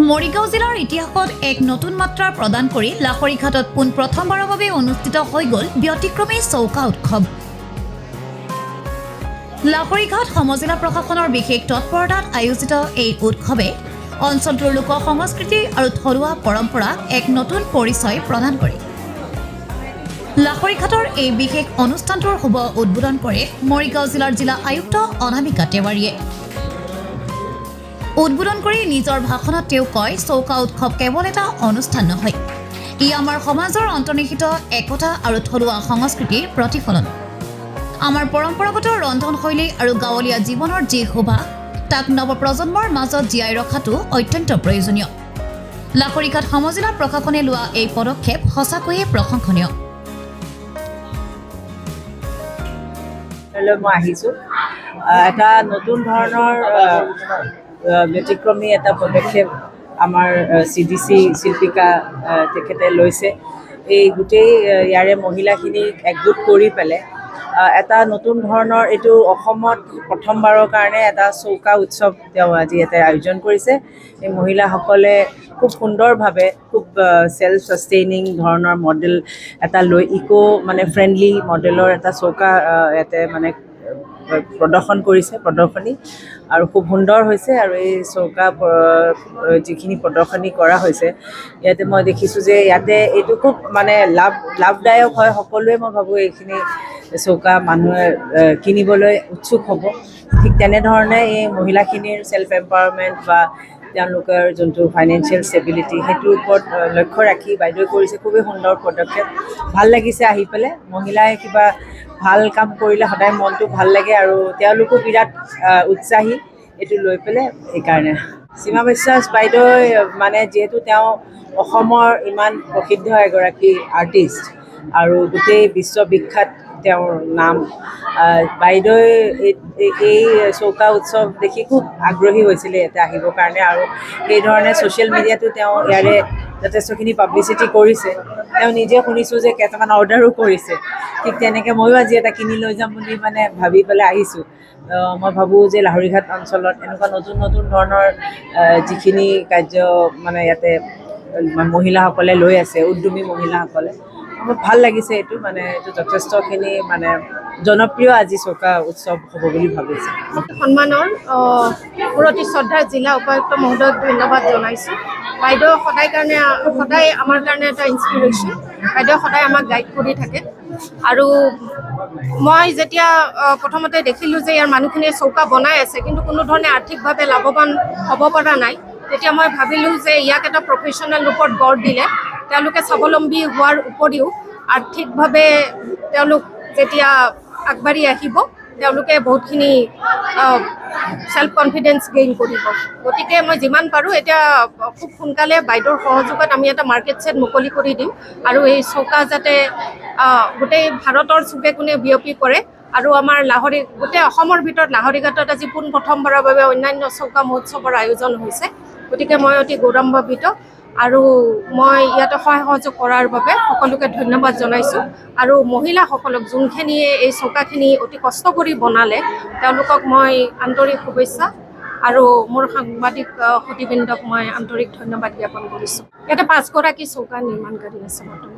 মৰিগাঁও জিলাৰ ইতিহাসত এক নতুন মাত্ৰা প্ৰদান কৰি লাহৰীঘাটত প্ৰথমবাৰৰ বাবে অনুষ্ঠিত হৈ গ'ল ব্যতিক্ৰমী চৌকা উৎসৱ। লাহৰীঘাট সমজিলা প্ৰশাসনৰ বিশেষ তৎপৰতাত আয়োজিত এই উৎসৱে অঞ্চলটোৰ লোক সংস্কৃতি আৰু থলুৱা পৰম্পৰাক এক নতুন পৰিচয় প্ৰদান কৰে। লাহৰীঘাটৰ এই বিশেষ অনুষ্ঠানটোৰ শুভ উদ্বোধন কৰে মৰিগাঁও জিলাৰ জিলা আয়ুক্ত অনামিকা তেওৱাৰীয়ে। উদ্বোধন কৰি নিজৰ ভাষণত তেওঁ কয়, চৌকা উৎসৱ কেৱল এটা অনুষ্ঠান নহয়, ই আমাৰ সমাজৰ অন্তৰ্নিহিত একতা আৰু থলুৱা সংস্কৃতিৰ প্ৰতিফলন। আমাৰ পৰম্পৰাগত ৰন্ধনশৈলী আৰু গাঁৱলীয়া জীৱনৰ যি শোভা তাক নৱপ্ৰজন্মৰ মাজত জীয়াই ৰখাটো অত্যন্ত প্ৰয়োজনীয়। লাহৰীঘাট সমজিলা প্ৰশাসনে লোৱা এই পদক্ষেপ সঁচাকৈয়ে প্ৰশংসনীয়। মই আহিছোঁ এটা নতুন ধৰণৰ ব্যতিক্ৰমী এটা পদক্ষেপ আমাৰ CDC শিল্পিকা তেখেতে লৈছে। এই গোটেই ইয়াৰে মহিলাখিনিক একগোট কৰি পেলাই এটা নতুন ধৰণৰ এইটো অসমত প্ৰথমবাৰৰ কাৰণে এটা চৌকা উৎসৱ তেওঁ আজি ইয়াতে আয়োজন কৰিছে। এই মহিলাসকলে খুব সুন্দৰভাৱে খুব সেলফ সাষ্টেইনিং ধৰণৰ মডেল এটা লৈ মানে ফ্ৰেণ্ডলি মডেলৰ এটা চৌকা ইয়াতে মানে প্ৰদৰ্শন কৰিছে প্ৰদৰ্শনী আৰু খুব সুন্দৰ হৈছে। আৰু এই চৌকা যিখিনি প্ৰদৰ্শনী কৰা হৈছে ইয়াতে মই দেখিছোঁ যে ইয়াতে এইটো খুব মানে লাভদায়ক হয়। সকলোৱে মই ভাবোঁ এইখিনি চৌকা মানুহে কিনিবলৈ উৎসুক হ'ব। ঠিক তেনেধৰণে এই মহিলাখিনিৰ চেল্ফ এম্পাৱাৰমেণ্ট বা তেওঁলোকৰ যোনটো ফাইনেন্সিয়েল ষ্টেবিলিটি সেইটোৰ ওপৰত লক্ষ্য ৰাখি বাইদেৱে কৰিছে। খুবেই সুন্দৰ পদক্ষেপ, ভাল লাগিছে আহি পেলাই। মহিলাই কিবা ভাল কাম কৰিলে সদায় মনটো ভাল লাগে আৰু তেওঁলোকো বিৰাট উৎসাহী এইটো লৈ পেলাই। সেইকাৰণে সীমা বিশ্বাস বাইদেউ মানে যিহেতু তেওঁ অসমৰ ইমান প্ৰসিদ্ধ এগৰাকী আৰ্টিষ্ট আৰু গোটেই বিশ্ববিখ্যাত তেওঁৰ নাম, বাইদেৱে এই চৌকা উৎসৱ দেখি খুব আগ্ৰহী হৈছিলে ইয়াতে আহিবৰ কাৰণে। আৰু সেইধৰণে ছ'চিয়েল মিডিয়াতো তেওঁ ইয়াৰে যথেষ্টখিনি পাব্লিচিটি কৰিছে। তেওঁ নিজে শুনিছোঁ যে কেইটামান অৰ্ডাৰো কৰিছে। ঠিক তেনেকৈ ময়ো আজি এটা কিনি লৈ যাম বুলি মানে ভাবি পেলাই আহিছোঁ। মই ভাবোঁ যে লাহৰীঘাট অঞ্চলত এনেকুৱা নতুন নতুন ধৰণৰ যিখিনি কাৰ্য মানে ইয়াতে মহিলাসকলে লৈ আছে, উদ্যমী মহিলাসকলে, মোৰ ভাল লাগিছে। এইটো মানে এইটো যথেষ্টখিনি মানে জনপ্ৰিয় আজি চৌকা উৎসৱ হ'ব বুলি ভাবিছোঁ। সন্মানৰ মোৰ অতি শ্ৰদ্ধাৰ জিলা উপায়ুক্ত মহোদয়ক ধন্যবাদ জনাইছোঁ। বাইদেউ সদায় আমাৰ কাৰণে এটা ইনস্পিৰেশ্যন। বাইদেউ সদায় আমাক গাইড কৰি থাকে। আৰু মই যেতিয়া প্ৰথমতে দেখিলোঁ যে ইয়াৰ মানুহখিনিয়ে চৌকা বনাই আছে কিন্তু কোনো ধৰণে আৰ্থিকভাৱে লাভৱান হ'ব পৰা নাই, তেতিয়া মই ভাবিলোঁ যে ইয়াক এটা প্ৰফেশ্যনেল ৰূপত গঢ় দিলে তেওঁলোকে স্বাৱলম্বী হোৱাৰ উপৰিও আৰ্থিকভাৱে তেওঁলোক যেতিয়া আগবাঢ়ি আহিব তেওঁলোকে বহুতখিনি চেল্ফ কনফিডেন্স গেইন কৰিব। গতিকে মই যিমান পাৰোঁ এতিয়া খুব সোনকালে বাইদেউৰ সহযোগত আমি এটা মাৰ্কেট ছেট মুকলি কৰি দিম আৰু এই চৌকা যাতে গোটেই ভাৰতৰ চুকে কোণে বিয়পি পৰে। আৰু আমাৰ গোটেই অসমৰ ভিতৰত লাহৰীঘাটত আজি প্ৰথমবাৰৰ বাবে অন্যান্য চৌকা মহোৎসৱৰ আয়োজন হৈছে। গতিকে মই অতি গৌৰৱান্বিত আৰু মই ইয়াতে সহায় সহযোগ কৰাৰ বাবে সকলোকে ধন্যবাদ জনাইছোঁ। আৰু মহিলাসকলক যোনখিনিয়ে এই চৌকাখিনি অতি কষ্ট কৰি বনালে তেওঁলোকক মই আন্তৰিক শুভেচ্ছা আৰু মোৰ সাংবাদিক সুধীবৃন্দক মই আন্তৰিক ধন্যবাদ জ্ঞাপন কৰিছোঁ। ইয়াতে 5 গৰাকী চৌকা নিৰ্মাণকাৰী আছে বৰ্তমান।